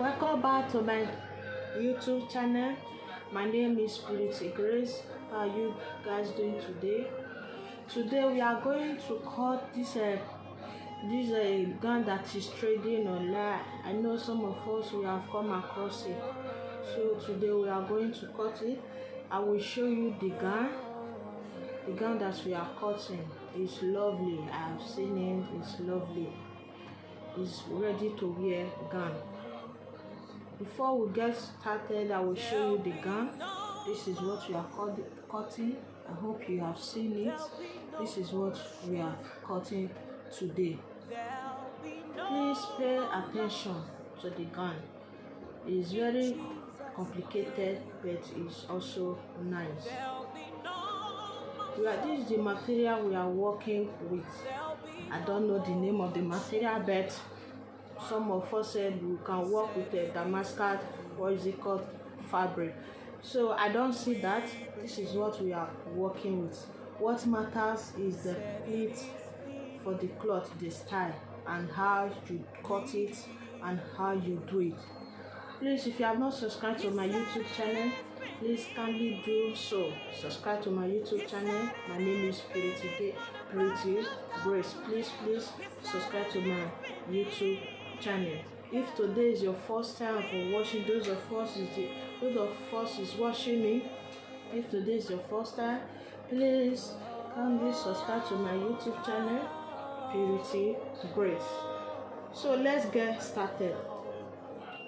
Welcome back to my YouTube channel. My name is Pleated. Grace. How are you guys doing today? Today we are going to cut this gun that is trading online. I know some of us we have come across it. So today we are going to cut it. I will show you the gun. The gun that we are cutting is lovely. I have seen it. It's lovely. It's ready to wear gun. Before we get started, I will show you the gun. This is what we are cutting. I hope you have seen it. This is what we are cutting today. Please pay attention to the gun. It's very complicated, but it's also nice. This is the material we are working with. I don't know the name of the material, but some of us said we can work with a Damascus, what is it called, fabric. So I don't see that. This is what we are working with. What matters is the fit for the cloth, the style, and how you cut it and how you do it. Please, if you have not subscribed to my YouTube channel, please kindly do so. Subscribe to my YouTube channel. My name is Pleated Grace. Please subscribe to my YouTube channel. If today is your first time for watching, those of us is watching me. If today is your first time, please kindly subscribe to my YouTube channel, Pleated Grace. So let's get started.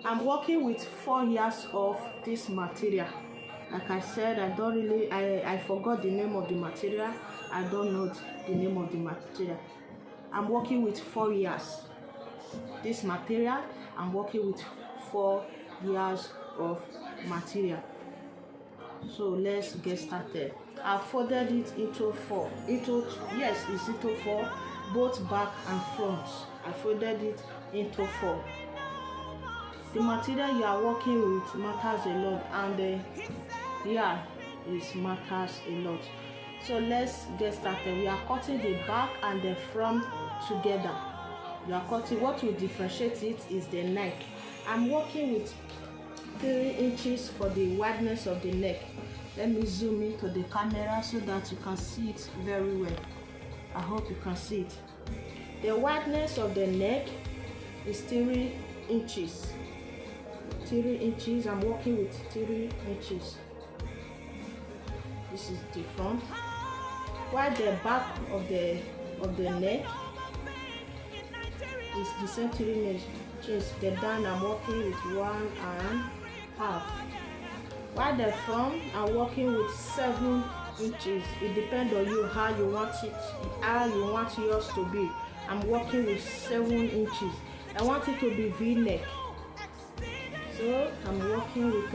I'm working with 4 yards of this material. Like I said, I forgot the name of the material. I don't know the name of the material. I'm working with 4 yards. This material, I'm working with 4 yards of material. So let's get started. I folded it into 4. It's into 4, both back and front. I folded it into 4. The material you are working with matters a lot, and the yarn matters a lot. So let's get started. We are cutting the back and the front together. We are cutting. What will differentiate it is the neck. I'm working with 3 inches for the wideness of the neck. Let me zoom into the camera so that you can see it very well. I hope you can see it. The wideness of the neck is 3 inches. 3 inches. I'm working with 3 inches. This is the front. While the back of the neck is the same 3 inches. The down I'm working with 1.5. While the front I'm working with 7 inches. It depends on you how you want yours to be. I'm working with 7 inches. I want it to be V-neck. So I'm working with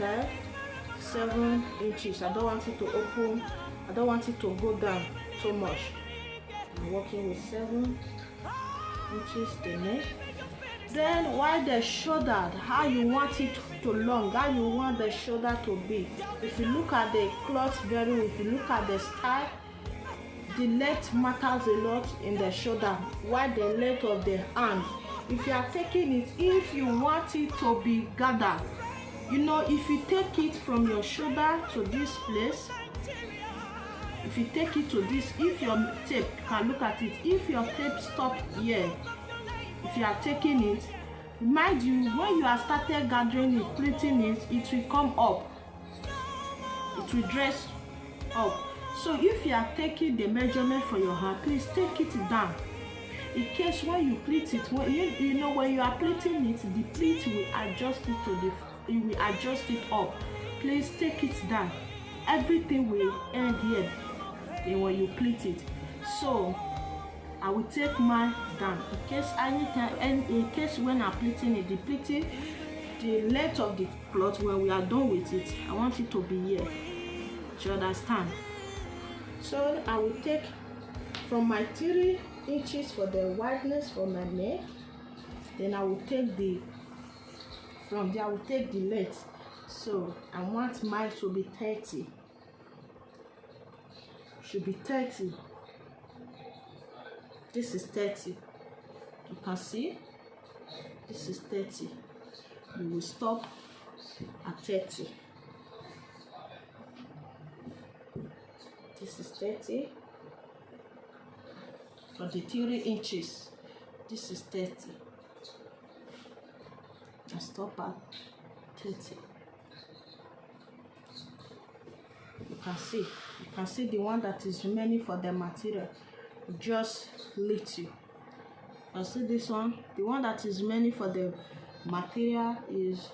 7 inches. I don't want it to open. I don't want it to go down so much. I'm working with 7 inches the neck. Then while the shoulder, how you want it to long, how you want the shoulder to be. If you look at the cloth very well, if you look at the style, the length matters a lot in the shoulder. While the length of the hand, if you are taking it, if you want it to be gathered, if you take it from your shoulder to this place, if you take it to this, if your tape, you can look at it, if your tape stops here, if you are taking it, mind you, when you are started gathering it, pleating it, it will come up, it will dress up. So if you are taking the measurement for your hand, please take it down. In case when you pleat it, when you are pleating it, the pleat will adjust it up. Please take it down. Everything will end here when you pleat it. So I will take mine down. In case when I'm pleating it, the length of the cloth, when we are done with it, I want it to be here. Do you understand? So I will take from my 3 inches for the wideness for my neck. Then I will take from there I will take the length. So I want mine to be 30. Should be 30. This is 30. You can see this is 30. you will stop at 30. This is 30 for the 3 inches. This is 30. I stop at 30. You can see the one that is remaining for the material, just little. You see this one, the one that is remaining for the material is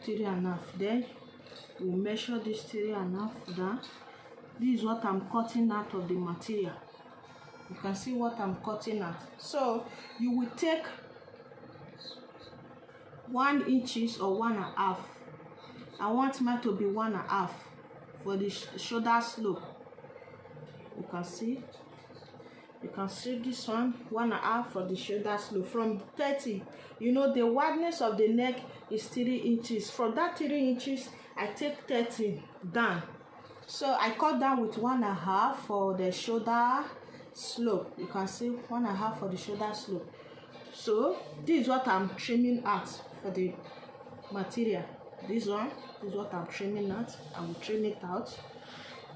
3.5. Then we measure this 3.5 down. This is what I'm cutting out of the material. You can see what I'm cutting out. So you will take 1 inches or 1.5. I want mine to be 1.5 for the shoulder slope. You can see this one, 1.5 for the shoulder slope. From 30, you know the wideness of the neck is 3 inches. From that 3 inches, I take 30 down. So I cut down with 1.5 for the shoulder slope. You can see 1.5 for the shoulder slope. So this is what I'm trimming out for the material. This one is what I'm trimming out. I will trim it out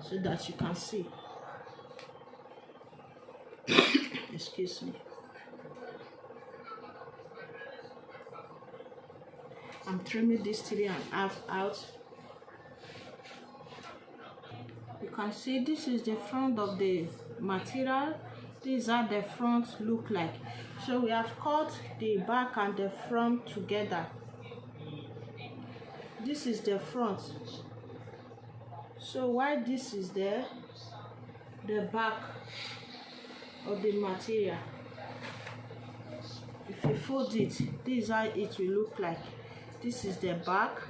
so that you can see. Excuse me. I'm trimming this 3.5 out. You can see this is the front of the material. These are the front look like. So we have cut the back and the front together. This is the front. So while this is there, the back of the material, if you fold it, this is how it will look like. This is the back,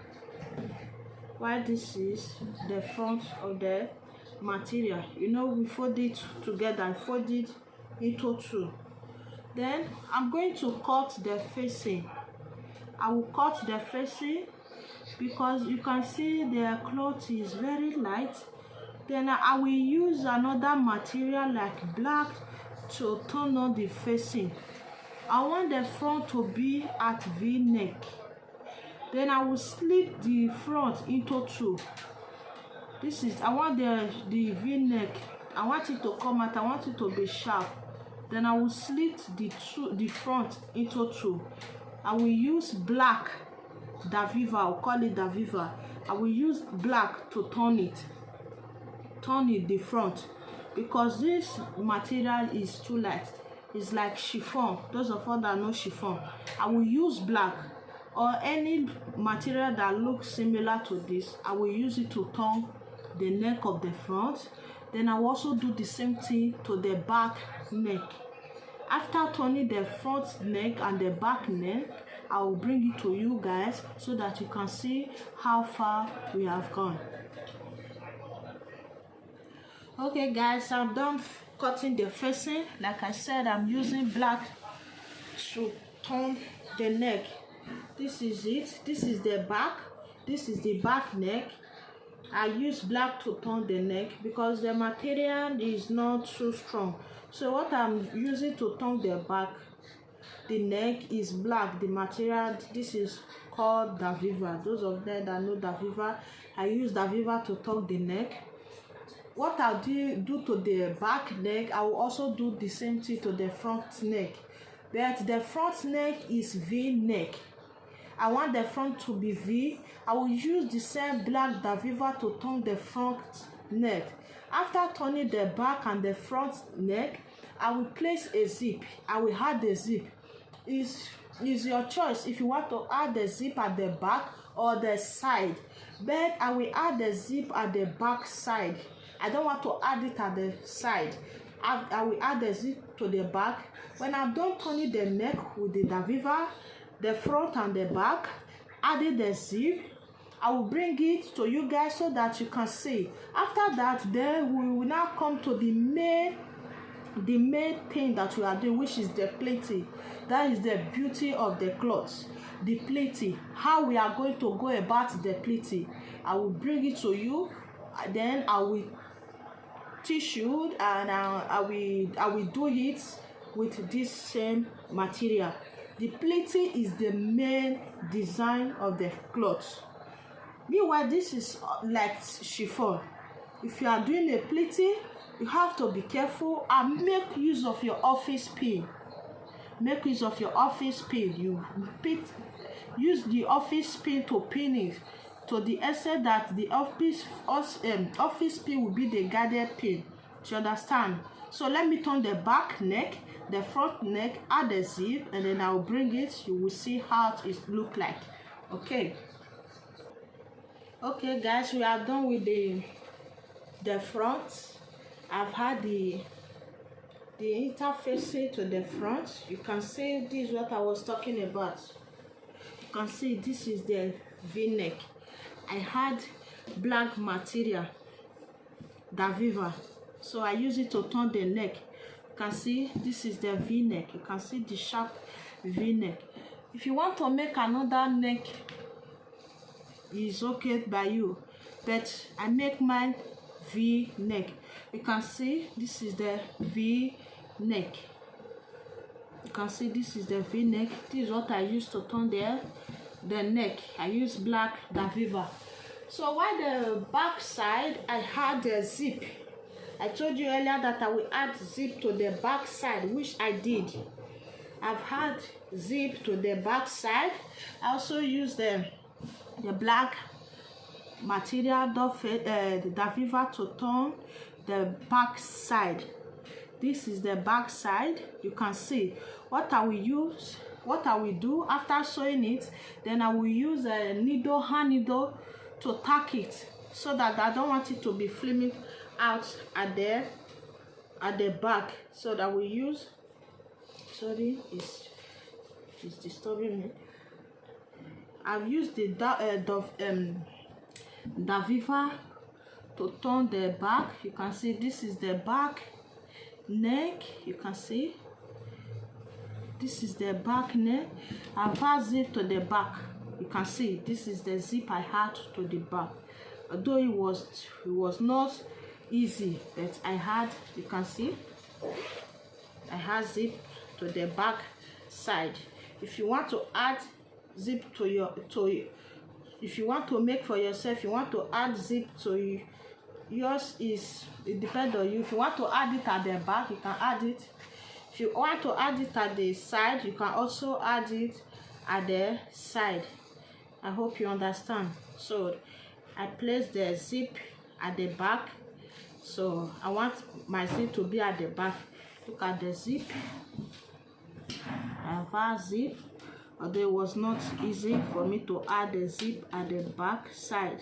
while this is the front of the material. You know, we fold it together, fold it into 2. Then I'm going to cut the facing. I will cut the facing because you can see the cloth is very light. Then I will use another material like black to turn on the facing. I want the front to be at V-neck. Then I will slit the front into 2. This is, I want the V-neck. I want it to come out. I want it to be sharp. Then I will slit the front into 2. I will use black Daviva. I'll call it Daviva. I will use black to turn it the front, because this material is too light. It's like chiffon. Those of us that know chiffon, I will use black or any material that looks similar to this. I will use it to turn the neck of the front. Then I will also do the same thing to the back neck. After turning the front neck and the back neck, I will bring it to you guys so that you can see how far we have gone. Okay guys, I'm done cutting the facing. Like I said, I'm using black to turn the neck. This is it. This is the back. This is the back neck. I use black to turn the neck because the material is not too strong. So what I'm using to turn the back, the neck, is black. The material, this is called Daviva. Those of them that know Daviva, I use Daviva to turn the neck. What I'll do to the back neck, I will also do the same thing to the front neck. But the front neck is V neck. I want the front to be V. I will use the same black Daviva to turn the front neck. After turning the back and the front neck, I will place a zip. I will add the zip. Is your choice if you want to add the zip at the back or the side. But I will add the zip at the back side. I don't want to add it at the side. I will add the zip to the back. When I'm done turning the neck with the Daviva, the front and the back, adding the zip, I will bring it to you guys so that you can see. After that, then we will now come to the main thing that we are doing, which is the plaiting. That is the beauty of the cloth, the plaiting. How we are going to go about the plaiting, I will bring it to you. Then I will teach you, and I will do it with this same material. The pleating is the main design of the cloth. Meanwhile, this is like chiffon. If you are doing a pleating, you have to be careful and make use of your office pin. Make use of your office pin. Use the office pin to pin it to the extent that the office pin will be the guided pin. Do you understand? So let me turn the back neck, the front neck, add the zip, and then I will bring it. You will see how it look like. Okay. Okay, guys, we are done with the front. I've had the interfacing to the front. You can see this is what I was talking about. You can see this is the V-neck. I had black material, Daviva, so I use it to turn the neck. You can see this is the V-neck. You can see the sharp V-neck. If you want to make another neck, it's okay by you, but I make mine V-neck. You can see this is the V-neck. You can see this is the V-neck. This is what I use to turn the neck. I use black Daviva. So while the back side, I had the zip. I told you earlier that I will add zip to the back side, which I did. I've had zip to the back side. I also use the black material the Daviva to turn the back side. This is the back side. You can see what I will do after sewing it. Then I will use a needle, hand needle, to tack it, so that I don't want it to be flaming out at the back. So that we use, sorry, it's disturbing me. I've used the Daviva to turn the back. You can see this is the back neck. You can see this is the back neck. I've had zip to the back. You can see this is the zip I had to the back. Although it was not easy, but I had, you can see I had zip to the back side. If you want to add zip if you want to make for yourself, you want to add zip to yours, it depends on you. If you want to add it at the back, you can add it. If you want to add it at the side, you can also add it at the side. I hope you understand. So I place the zip at the back. So I want my zip to be at the back. Look at the zip. I have a zip, although it was not easy for me to add the zip at the back side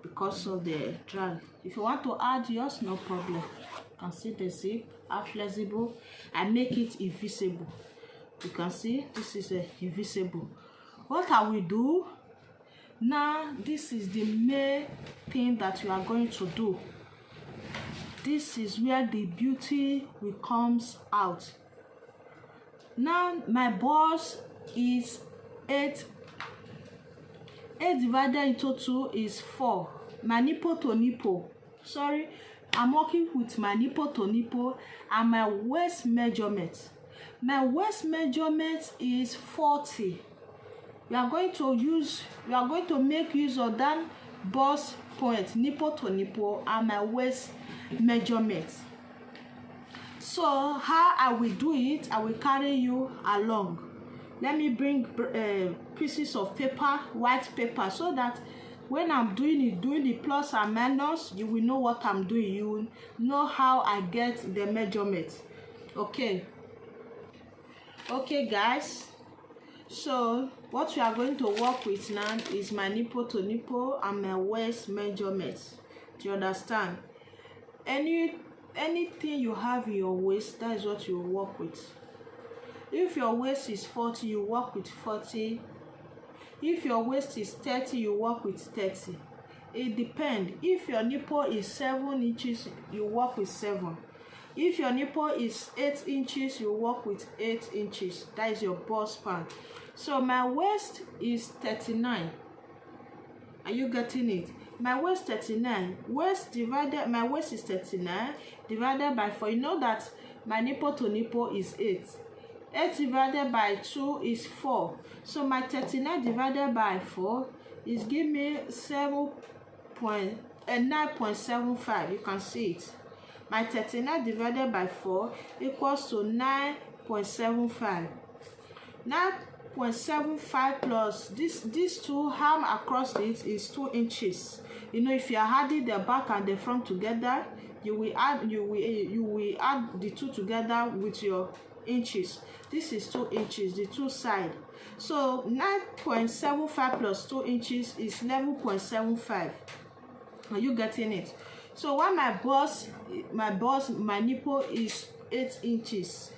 because of the drag. If you want to add yours, no problem. You can see the zip are flexible. I make it invisible. You can see this is invisible. What I will do now, this is the main thing that you are going to do. This is where the beauty will comes out. Now my balls is 8 divided into 2 is 4. My nipple to nipple, sorry, I'm working with my nipple to nipple and my waist measurement. My waist measurement is 40. We are going to make use of that bust point, nipple to nipple, and my waist measurement. So how I will do it, I will carry you along. Let me bring pieces of paper, white paper, so that when I'm doing the plus and minus, you will know what I'm doing. You will know how I get the measurement. Okay guys, so what we are going to work with now is my nipple to nipple and my waist measurement. Do you understand? Anything you have in your waist, that is what you work with. If your waist is 40, you work with 40. If your waist is 30, you work with 30. It depends. If your nipple is 7 inches, you work with 7. If your nipple is 8 inches, you work with 8 inches. That is your bust span. So my waist is 39. Are you getting it? My waist 39. My waist is 39 divided by 4. You know that my nipple to nipple is 8. 8 divided by 2 is 4. So my 39 divided by 4 is give me 9.75. You can see it. My 39 divided by 4 equals to 9.75. 9.75 plus these two arm across it is 2 inches. You know, if you are adding the back and the front together, you will add the two together with your inches. This is 2 inches, the two side. So 9.75 plus 2 inches is 11.75. Are you getting it? So while my nipple is 8 inches.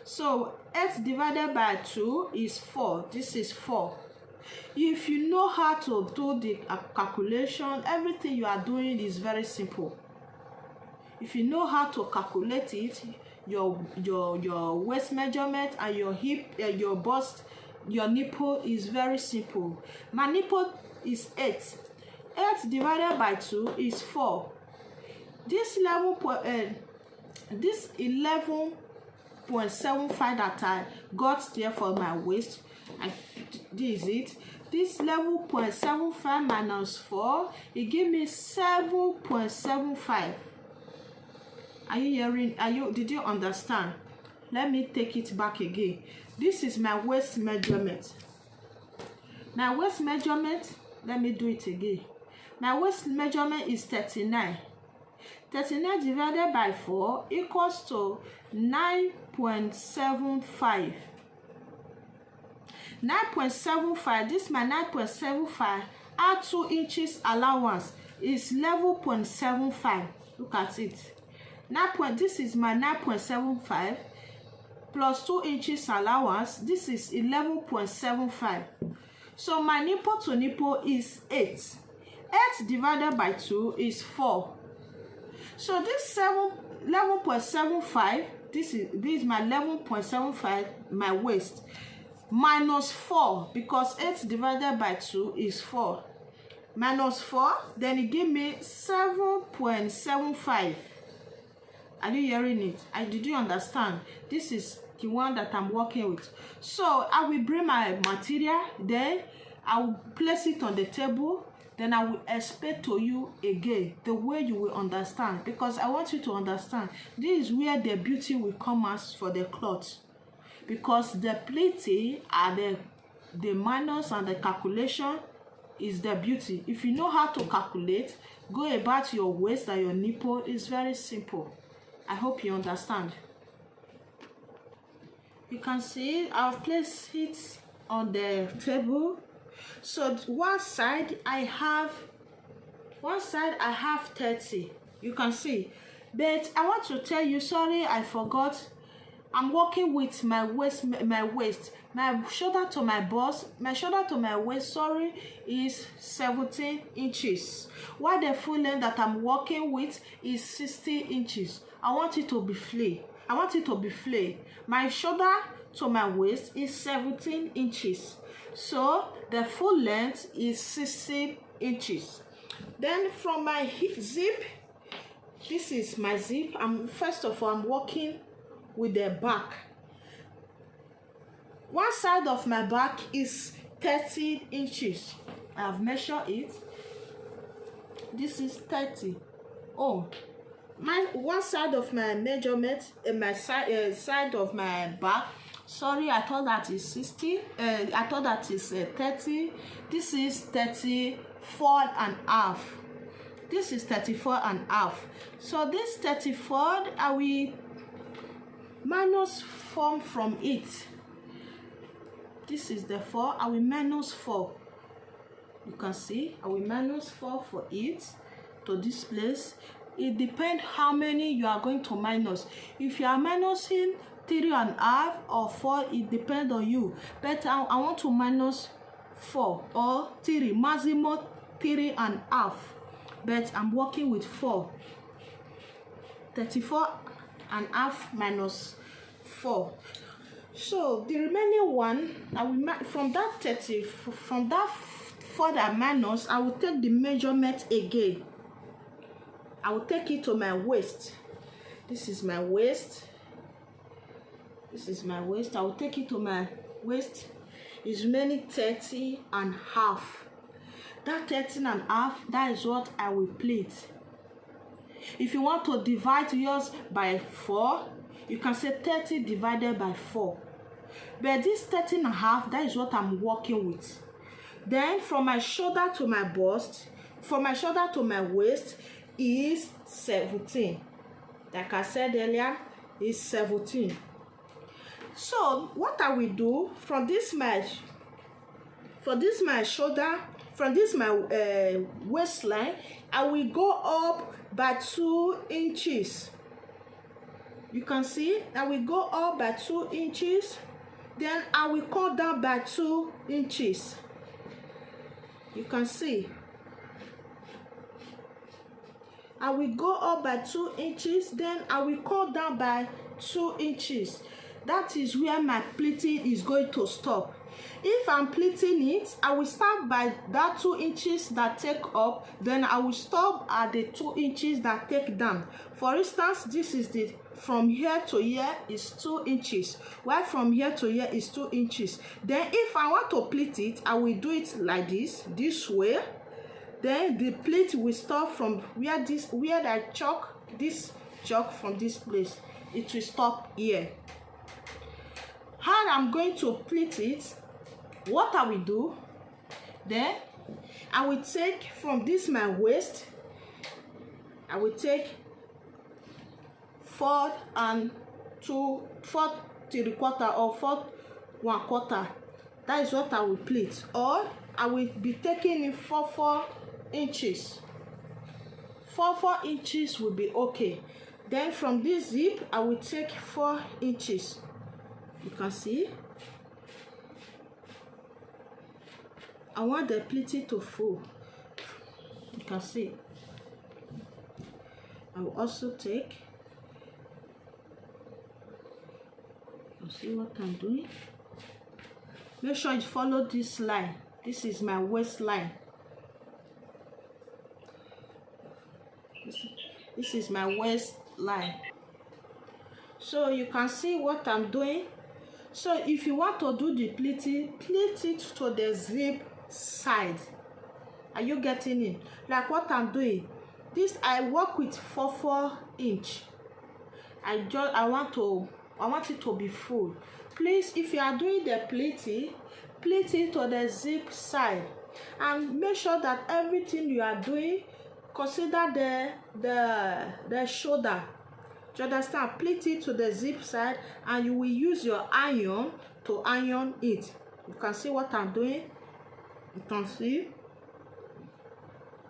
So 8 divided by 2 is 4. This is 4. If you know how to do the calculation, everything you are doing is very simple. If you know how to calculate it, your waist measurement and your hip, your bust, your nipple is very simple. My nipple is 8. 8 divided by 2 is 4. This 11.75 that I got there for my waist, and this is it. This 11.75 minus 4, it give me 7.75. Are you hearing? Did you understand? Let me take it back again. This is my waist measurement. My waist measurement, let me do it again. My waist measurement is 39. 39 divided by 4 equals to 9.75. 9.75, this is my 9.75. Add 2 inches allowance is 11.75. Look at it. This is my 9.75 plus 2 inches allowance. This is 11.75. So my nipple to nipple is 8. 8 divided by 2 is 4. So this 11.75, this is my 11.75, my waist, minus 4, because 8 divided by 2 is 4. Minus 4, then it give me 7.75. Are you hearing it? Did you understand? This is the one that I'm working with. So I will bring my material, then I will place it on the table. Then I will explain to you again the way you will understand, because I want you to understand this is where the beauty will come as for the cloth, because the pleating and the minus and the calculation is the beauty. If you know how to calculate, go about your waist and your nipple. It's very simple. I hope you understand. You can see I've placed it on the table. So one side I have 30. You can see, but I want to tell you, sorry, I forgot. I'm working with my waist, my shoulder to my bust, my shoulder to my waist, sorry, is 17 inches. While the full length that I'm working with is 60 inches. I want it to be flat. My shoulder to my waist is 17 inches. So the full length is 60 inches. Then from my hip zip, this is my zip. First of all, I'm working with the back. One side of my back is 30 inches. I have measured it. This is 30. Oh, one side of my measurement, my side of my back. Sorry, I thought that is 60. I thought that is 30. This is 34.5. This is 34.5. So this 34, I will minus 4 from it. This is the 4. I will minus 4. You can see I will minus 4 for it to this place. It depends how many you are going to minus. If you are minusing 3.5 or 4, it depends on you. But I want to minus 4 or 3, maximum 3.5. But I'm working with 4. 34.5 minus 4. So the remaining one, I will from that 30, from that 4 that minus, I will take the measurement again. I will take it to my waist. This is my waist. This is my waist. I will take it to my waist. It's remaining 30.5. That 13.5, that is what I will pleat. If you want to divide yours by 4, you can say 30 divided by 4. But this 13.5, that is what I'm working with. Then from my shoulder to my bust, from my shoulder to my waist is 17. Like I said earlier, is 17. So what I will do from this my shoulder, from this my waistline, I will go up by 2 inches. You can see I will go up by 2 inches. Then I will come down by 2 inches. You can see I will go up by 2 inches, then I will come down by 2 inches. That is where my pleating is going to stop. If I'm pleating it, I will start by that 2 inches that take up, then I will stop at the 2 inches that take down. For instance, this is the from here to here is 2 inches, while from here to here is 2 inches. Then if I want to pleat it, I will do it like this way. Then the pleat will stop from where I chalk from this place. It will stop here. How I'm going to pleat it, what I will do, then I will take from this my waist, I will take 4 3/4 or 4 1/4. That is what I will pleat. Or I will be taking in 4 inches. 4 inches will be okay. Then from this zip, I will take 4 inches. You can see. I want the pleating to full. You can see. I will also take. You see what I'm doing? Make sure you follow this line. This is my waistline. This is my waistline. So you can see what I'm doing. So if you want to do the pleating, pleat it to the zip side. Are you getting it? Like what I'm doing. This I work with 4 inch. I want it to be full. Please, if you are doing the pleating, pleat it to the zip side, and make sure that everything you are doing, consider the shoulder. Do you understand? Pleat it to the zip side, and you will use your iron to iron it. You can see what I'm doing. You can see.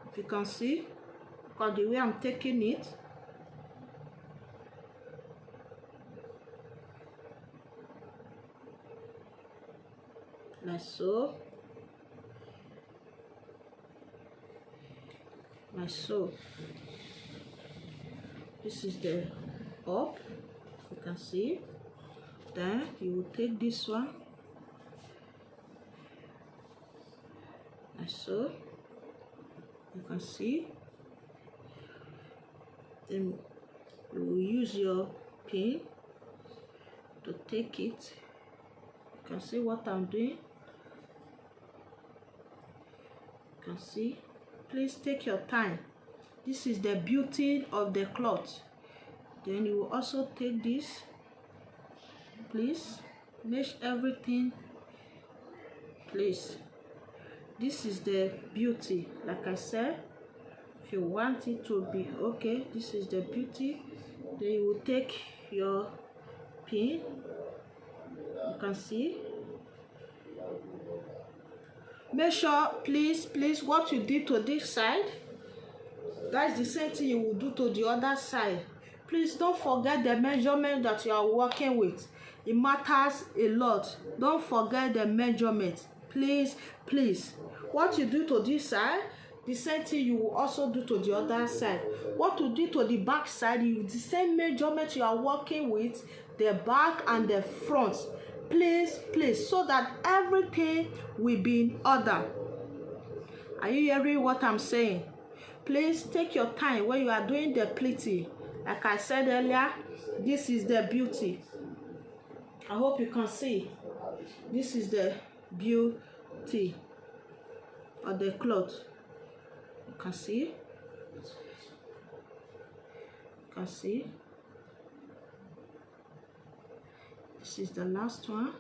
If you can see, because the way I'm taking it. Like so. Like so. This is the up. You can see. Then you will take this one. Like so. You can see. Then you will use your pin to take it. You can see what I'm doing. You can see. Please take your time. This is the beauty of the cloth. Then you will also take this. Please mesh everything. Please. This is the beauty. Like I said, if you want it to be okay, this is the beauty. Then you will take your pin. You can see. Make sure, please, what you did to this side, that's the same thing you will do to the other side. Please don't forget the measurement that you are working with. It matters a lot. Don't forget the measurement. Please. What you do to this side, the same thing you will also do to the other side. What you do to the back side, the same measurement you are working with, the back and the front. Please, so that everything will be in order. Are you hearing what I'm saying? Please take your time when you are doing the pleating. Like I said earlier, this is the beauty. I hope you can see. This is the beauty of the cloth. You can see. You can see. This is the last one.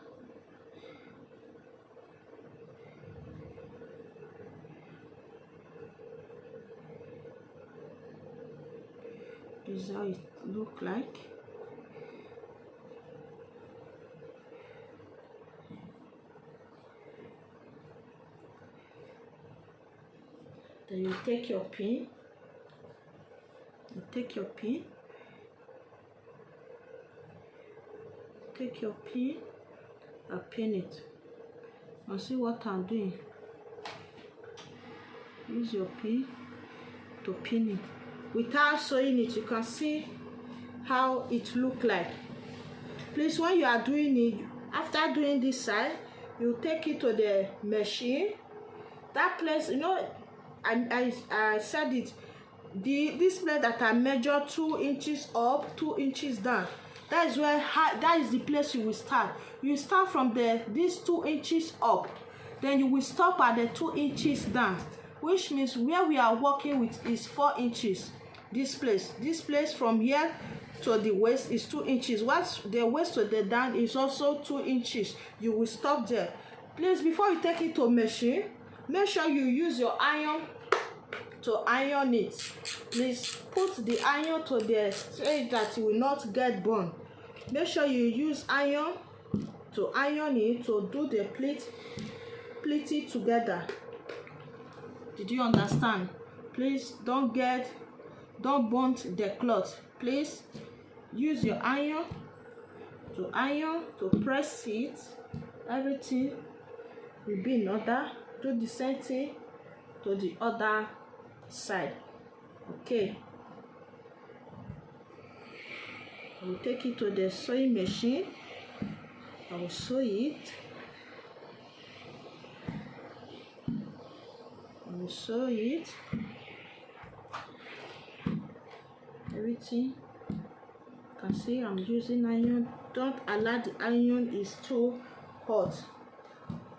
This is how it look like. Then you take your pin. You take your pin. Take your pin and pin it. And see what I'm doing. Use your pin to pin it. Without sewing it, you can see how it look like. Please, when you are doing it, after doing this side, you take it to the machine. That place, you know, I said it. This place that I measure 2 inches up, 2 inches down. That is where that is the place you will start. You start from these 2 inches up, then you will stop at the 2 inches down, which means where we are working with is 4 inches. This place from here to the waist is 2 inches. What's the waist to the down is also 2 inches. You will stop there. Please, before you take it to machine, make sure you use your iron to iron it. Please put the iron to the stage that you will not get burned. Make sure you use iron to iron it to do the pleated together. Did you understand? Please don't burn the cloth. Please use your iron to press it. Everything will be in order. Do the same thing to the other side. Okay, I will take it to the sewing machine. I will sew it. I will sew it. Everything. You can see I'm using iron. Don't allow the iron is too hot,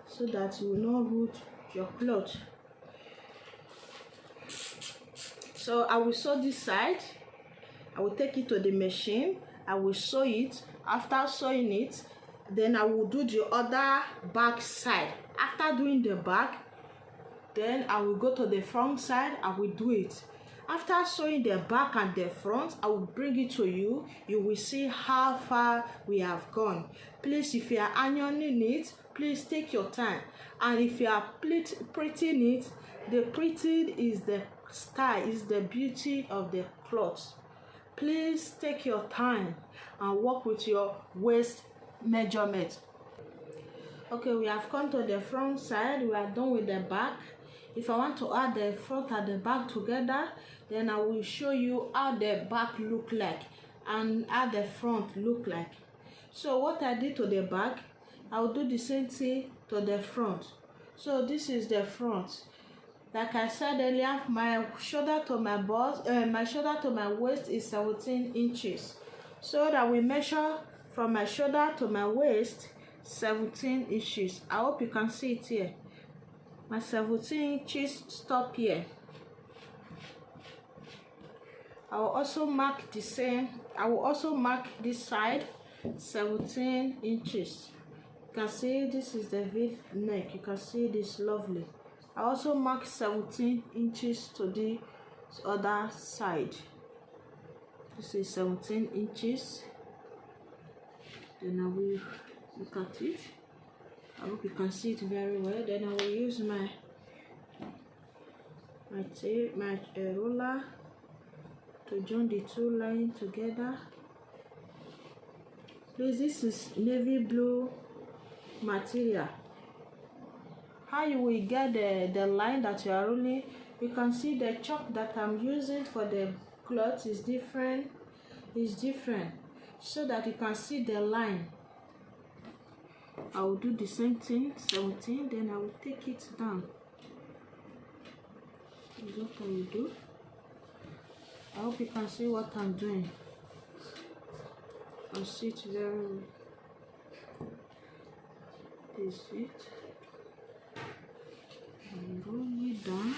so that you will not root your cloth. So I will sew this side. I will take it to the machine. I will sew it. After sewing it, then I will do the other back side. After doing the back, then I will go to the front side. I will do it. After sewing the back and the front, I will bring it to you. You will see how far we have gone. Please, if you are ironing it, please take your time. And if you are pleating it, the pleated is the style, is the beauty of the cloth. Please take your time and work with your waist measurement. Okay, we have come to the front side. We are done with the back. If I want to add the front and the back together, then I will show you how the back look like and how the front look like. So what I did to the back, I will do the same thing to the front. So this is the front. Like I said earlier, my shoulder to my waist is 17 inches. So that we measure from my shoulder to my waist 17 inches. I hope you can see it here. My 17 inches stop here. I will also mark the same. I will also mark this side 17 inches. You can see this is the V neck. You can see this lovely. I also mark 17 inches to the other side. This is 17 inches. Then I will look at it. I hope you can see it very well. Then I will use my ruler to join the two lines together. Please, this is navy blue material. How you will get the line that you are rolling, you can see the chalk that I'm using for the cloth is different. So that you can see the line. I will do the same thing, 17, then I will take it down. That's what I will do. I hope you can see what I'm doing. I see it very well. This is it. And roll it down.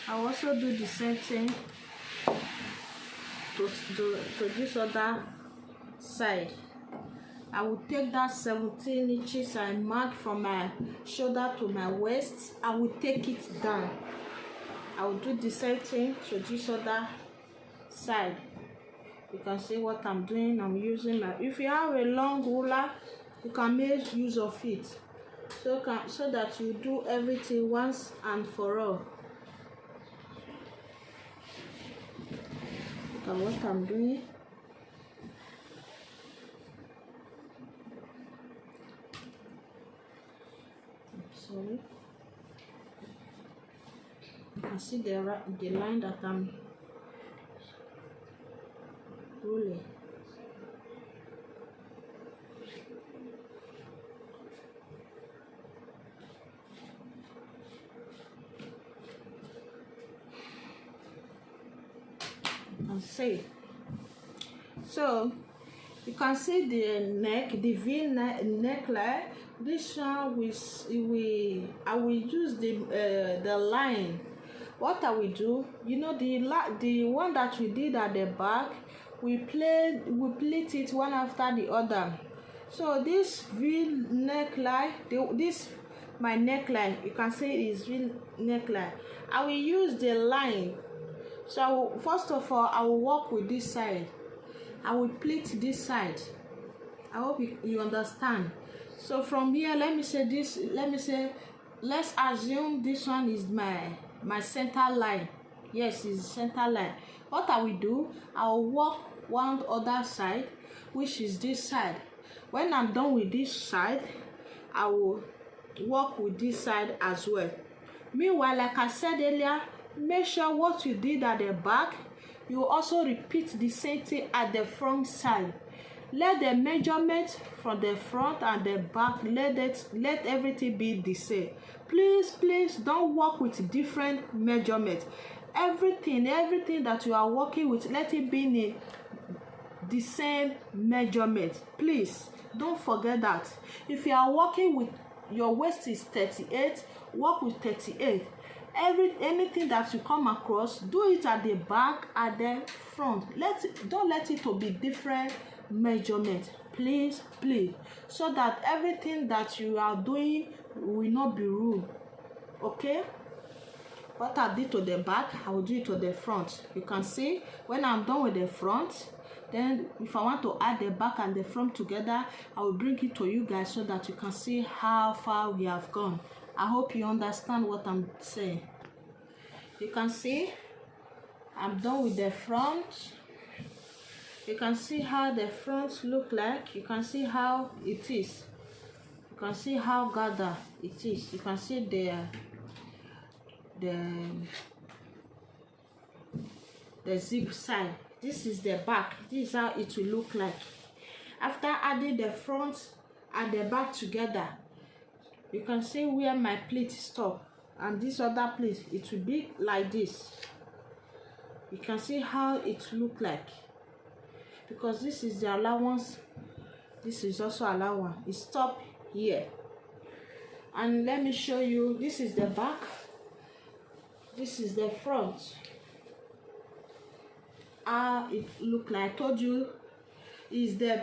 I'll also do the same thing to this other side. I will take that 17 inches I mark from my shoulder to my waist. I will take it down. I will do the same thing to this other side. You can see what I'm doing. I'm using my, if you have a long ruler, you can make use of it, so that you do everything once and for all. Look at what I'm doing. Sorry. You can see the line that I'm rolling. You can see. So you can see the neck, the V neckline. This one I will use the line. What I will do, you know, the one that we did at the back, we pleat it one after the other. So this V neckline, this my neckline, you can see is V neckline. I will use the line. So first of all, I will work with this side. I will pleat this side. I hope you understand. So from here, let's assume this one is my center line. Yes, it's center line. What I will do, I will work one other side, which is this side. When I'm done with this side, I will work with this side as well. Meanwhile, like I said earlier, make sure what you did at the back, you also repeat the same thing at the front side. Let the measurement from the front and the back, let everything be the same. Please don't work with different measurements. Everything that you are working with, let it be in the same measurement. Please don't forget that. If you are working with your waist is 38, work with 38. Anything that you come across, do it at the back, at the front. Don't let it to be different measurement, please, so that everything that you are doing will not be rude. Okay, what I did to the back, I will do it to the front. You can see when I'm done with the front, then if I want to add the back and the front together, I will bring it to you guys so that you can see how far we have gone. I hope you understand what I'm saying. You can see I'm done with the front. You can see how the front look like. You can see how it is. You can see how gathered it is. You can see the zip side. This is the back. This is how it will look like. After adding the front and the back together, you can see where my pleat stop, and this other pleat, it will be like this. You can see how it look like, because this is the allowance, this is also allowance. It stop here. And let me show you, this is the back, this is the front. How it look like. I told you, is the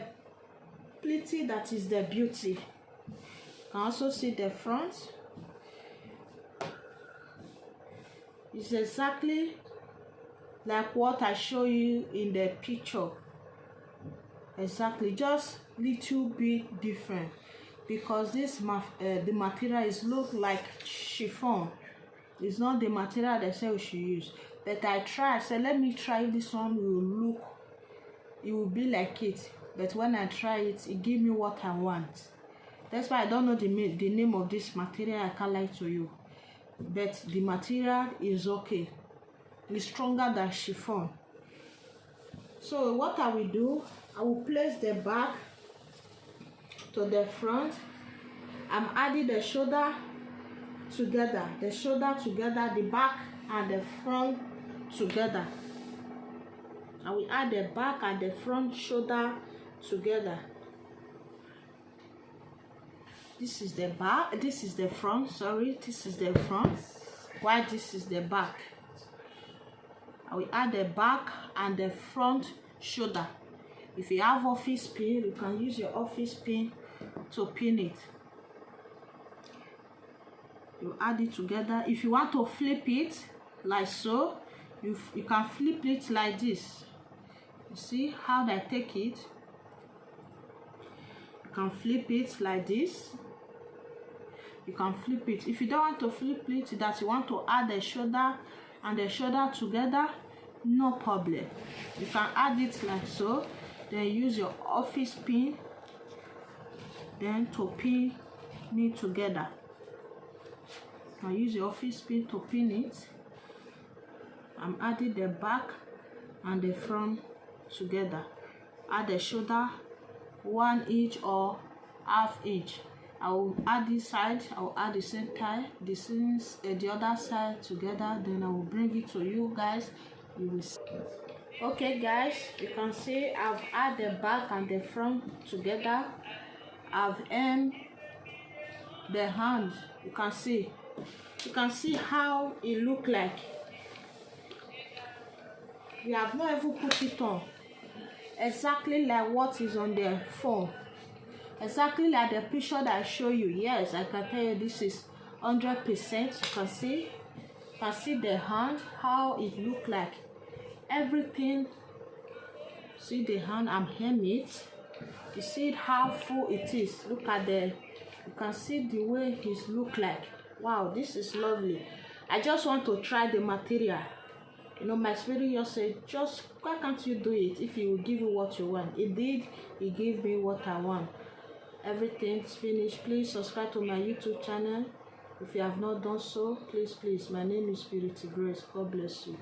pleating that is the beauty. You can also see the front. It's exactly like what I show you in the picture. Exactly, just little bit different, because this the material is look like chiffon. It's not the material they say we should use, but I said let me try this one. It will be like it, but when I try it, it give me what I want. That's why I don't know the name of this material. I can't lie to you, but the material is okay. It's stronger than chiffon. So what I will do, I will place the back to the front. I'm adding the shoulder together, the back and the front together. I will add the back and the front shoulder together. This is the back, this is the front, sorry, this is the front, while this is the back. I will add the back and the front shoulder. If you have office pin, you can use your office pin to pin it. You add it together. If you want to flip it like so, you can flip it like this. You see how I take it? You can flip it like this. You can flip it. If you don't want to flip it, that you want to add the shoulder and the shoulder together, no problem. You can add it like so. Then use your office pin then to pin it together. You can use your office pin to pin it. I'm adding the back and the front together. Add the shoulder 1 inch or half inch. I will add this side, I will add the same time, the other side together. Then I will bring it to you guys. You will see. Okay guys, you can see I've added the back and the front together. I've aimed the hand. You can see how it look like. We have not even put it on, exactly like what is on the phone, exactly like the picture that I show you. Yes, I can tell you this is 100%. You can see the hand, how it look like. Everything. See the hand, I'm hemming it. You see how full it is. Look at you can see the way it look like. Wow, this is lovely. I just want to try the material. You know, my spirit just said, why can't you do it if he will give you what you want? It did. He gave me what I want. Everything's finished. Please subscribe to my YouTube channel if you have not done so. Please, my name is Spirit Grace. God bless you.